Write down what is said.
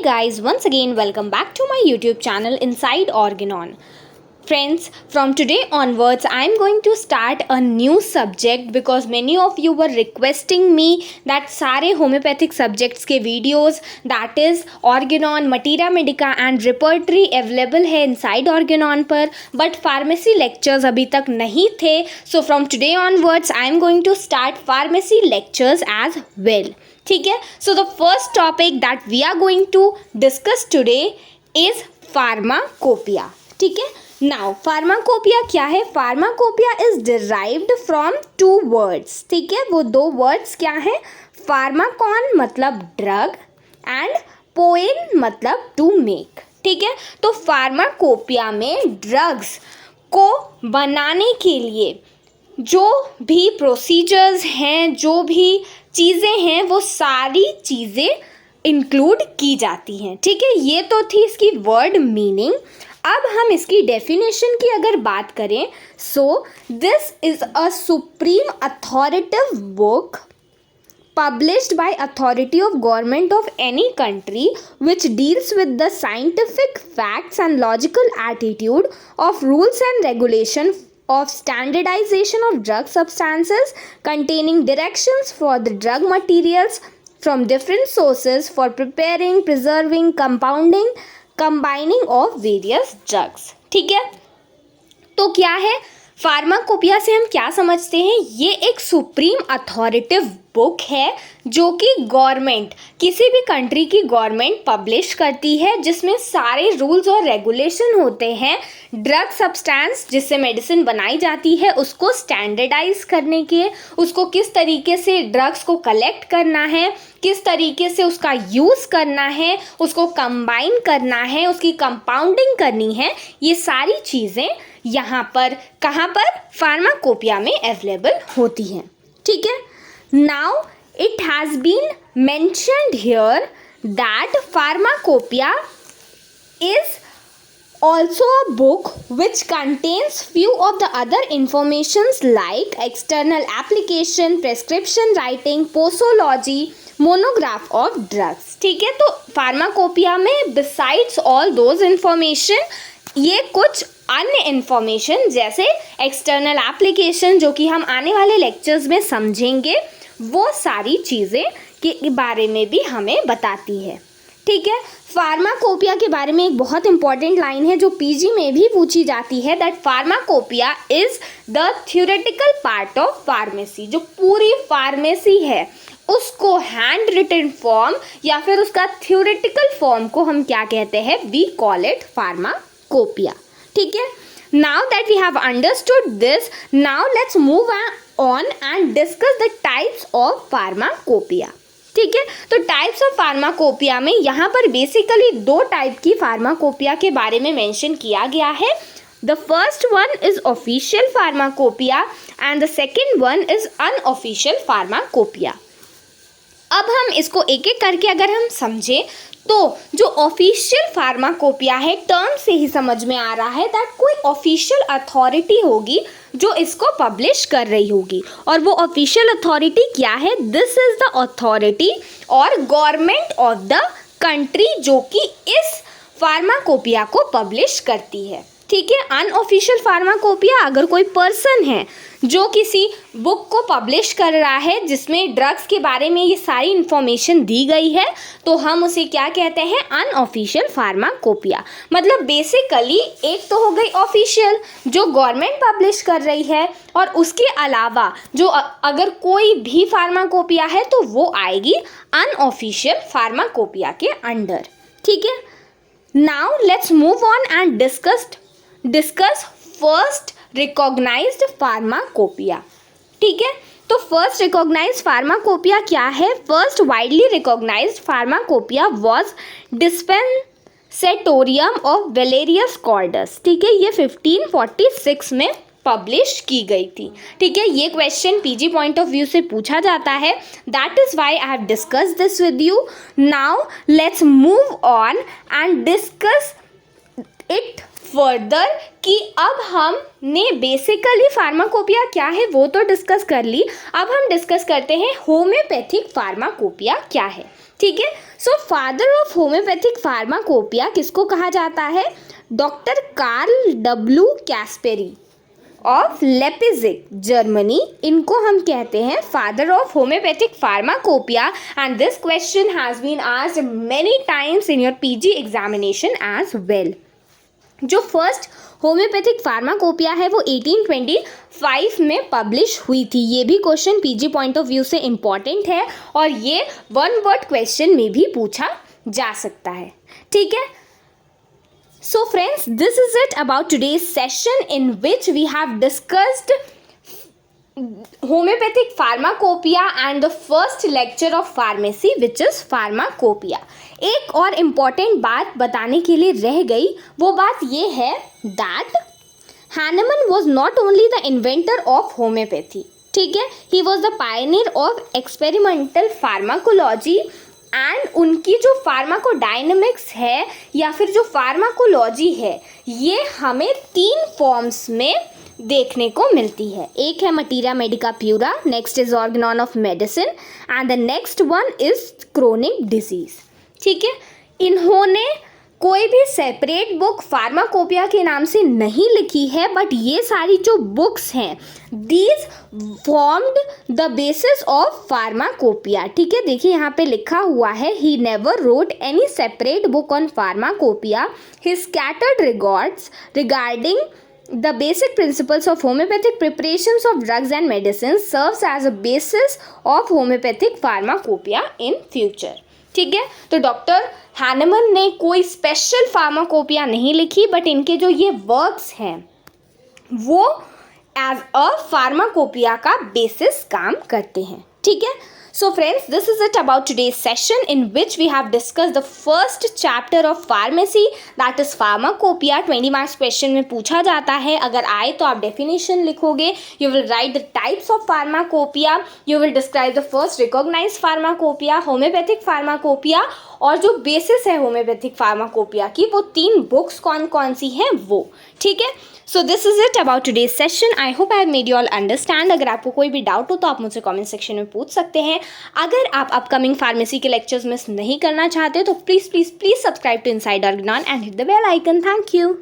guys, once again welcome back to my YouTube channel Inside Organon. Friends, from today onwards I am going to start a new subject because many of you were requesting me that सारे homeopathic subjects के videos that is Organon, Materia Medica and repertory available है Inside Organon पर, but pharmacy lectures अभी तक नहीं थे. So from today onwards I am going to start pharmacy lectures as well. ठीक है. So the first topic that we are going to discuss today is pharmacopoeia. ठीक है. Now pharmacopoeia क्या है? Pharmacopoeia is derived from two words. ठीक है. वो दो words क्या है? Pharmacon मतलब drug and poem मतलब to make. ठीक है. तो pharmacopoeia में drugs को बनाने के लिए जो भी प्रोसीजर्स हैं, जो भी चीज़ें हैं, वो सारी चीज़ें इंक्लूड की जाती हैं. ठीक है. ये तो थी इसकी वर्ड मीनिंग. अब हम इसकी डेफिनेशन की अगर बात करें, so this is a supreme authoritative book published by authority of government of any country which deals with the scientific facts and logical attitude of rules and regulation of standardization of drug substances containing directions for the drug materials from different sources for preparing, preserving, combining of various drugs. ठीक है. तो क्या है pharmacopoeia से हम क्या समझते हैं? ये एक सुप्रीम अथॉरिटिव बुक है जो कि गवर्नमेंट, किसी भी कंट्री की गवर्नमेंट पब्लिश करती है, जिसमें सारे रूल्स और रेगुलेशन होते हैं ड्रग सब्सटेंस जिससे मेडिसिन बनाई जाती है उसको स्टैंडर्डाइज करने के, उसको किस तरीके से ड्रग्स को कलेक्ट करना है, किस तरीके से उसका यूज़ करना है, उसको कंबाइन करना है, उसकी कंपाउंडिंग करनी है. ये सारी चीज़ें यहाँ पर कहाँ पर फार्माकोपिया में अवेलेबल होती हैं. ठीक है. Now it has been mentioned here that pharmacopoeia is also a book which contains few of the other informations like external application, prescription writing, posology, monograph of drugs. ठीक है. तो फार्माकोपिया में besides all those information ये कुछ अन्य information जैसे external application जो कि हम आने वाले लेक्चर्स में समझेंगे, वो सारी चीज़ें के बारे में भी हमें बताती है. ठीक है. फार्माकोपिया के बारे में एक बहुत इंपॉर्टेंट लाइन है जो पीजी में भी पूछी जाती है, that pharmacopoeia is the theoretical part of pharmacy. जो पूरी फार्मेसी है उसको हैंड रिटन फॉर्म या फिर उसका थ्योरेटिकल फॉर्म को हम क्या कहते हैं? We call it pharmacopoeia. ठीक है. Now that we have understood this, now let's move on and discuss the types of pharmacopoeia. ठीक है. तो टाइप्स ऑफ फार्माकोपिया में यहाँ पर बेसिकली दो टाइप की फार्माकोपिया के बारे में मेंशन किया गया है. The first one is official pharmacopoeia and the second one is unofficial pharmacopoeia. अब हम इसको एक एक करके अगर हम समझें तो जो ऑफिशियल फार्माकोपिया है, टर्म से ही समझ में आ रहा है दैट कोई ऑफिशियल अथॉरिटी होगी जो इसको पब्लिश कर रही होगी. और वो ऑफिशियल अथॉरिटी क्या है? दिस इज द अथॉरिटी और गवर्नमेंट ऑफ द कंट्री जो कि इस फार्माकोपिया को पब्लिश करती है. ठीक है. अनऑफिशियल फार्माकोपिया अगर कोई पर्सन है जो किसी बुक को पब्लिश कर रहा है जिसमें ड्रग्स के बारे में ये सारी इन्फॉर्मेशन दी गई है, तो हम उसे क्या कहते हैं? Unofficial pharmacopoeia. मतलब बेसिकली एक तो हो गई ऑफिशियल जो गवर्नमेंट पब्लिश कर रही है, और उसके अलावा जो अगर कोई भी फार्माकोपिया है तो वो आएगी अनऑफिशियल फार्माकोपिया के अंडर. ठीक है. Now let's move on and discuss first recognised pharmacopoeia. ठीक है. तो फर्स्ट रिकॉग्नाइज्ड फार्माकोपिया क्या है? First widely recognised pharmacopoeia was Dispensatorium of Valerius Cordus. ठीक है. ये 1546 में पब्लिश की गई थी. ठीक है. ये question PG point of view से पूछा जाता है. That is why I have discuss this with you. Now let's move on and discuss it further कि अब हमने बेसिकली फार्माकोपिया क्या है वो तो डिस्कस कर ली. अब हम डिस्कस करते हैं होम्योपैथिक फार्माकोपिया क्या है. ठीक है। So father of homoeopathic pharmacopoeia किसको कहा जाता है? Doctor Carl W Caspari of Leipzig Germany, इनको हम कहते हैं father of homoeopathic pharmacopoeia. And this question has been asked many times in your PG examination as well. जो फर्स्ट होम्योपैथिक फार्माकोपिया है वो 1825 में पब्लिश हुई थी। ये भी question PG point of view से इम्पॉर्टेंट है और ये वन वर्ड क्वेश्चन में भी पूछा जा सकता है, ठीक है। So friends, this is it about today's session in which we have discussed homeopathic pharmacopoeia and the first lecture of pharmacy which is pharmacopoeia. एक और इम्पॉर्टेंट बात बताने के लिए रह गई, वो बात ये है that Hahnemann was not only the inventor of homeopathy, ठीक है, he was the pioneer of experimental pharmacology and उनकी जो फार्माकोडायनेमिक्स है या फिर जो फार्माकोलॉजी है ये हमें 3 फॉर्म्स में देखने को मिलती है। एक है materia Medica pura, next is Organon of medicine and the next one is chronic disease, ठीक है। इन्होंने कोई भी सेपरेट बुक फार्माकोपिया के नाम से नहीं लिखी है, बट ये सारी जो बुक्स हैं these formed the basis of pharmacopoeia, ठीक है। देखिए यहाँ पे लिखा हुआ है he never wrote any separate book on pharmacopoeia, he scattered records regarding the basic principles of homeopathic preparations of drugs and medicines serves as a basis of homeopathic pharmacopoeia in future, ठीक है। तो doctor Hahnemann ने कोई special pharmacopoeia नहीं लिखी, but इनके जो ये वर्क्स हैं वो एज अ फार्माकोपिया का बेसिस काम करते हैं, ठीक है। So friends, this is it about today's session in which we have discussed the first chapter of pharmacy, that is pharmacopoeia. 20 marks question में पूछा जाता है, अगर आए तो आप definition लिखोगे, you will write the types of pharmacopoeia, you will describe the first recognized pharmacopoeia, homeopathic pharmacopoeia, और जो बेसिस है होम्योपैथिक फार्माकोपिया की वो 3 बुक्स कौन कौन सी हैं वो, ठीक है। So this is it about today's session. I hope I have made you all understand. अगर आपको कोई भी डाउट हो तो आप मुझे कमेंट सेक्शन में पूछ सकते हैं। अगर आप अपकमिंग फार्मेसी के लेक्चर्स मिस नहीं करना चाहते तो please please please subscribe to inside Organon and hit the bell icon. Thank you.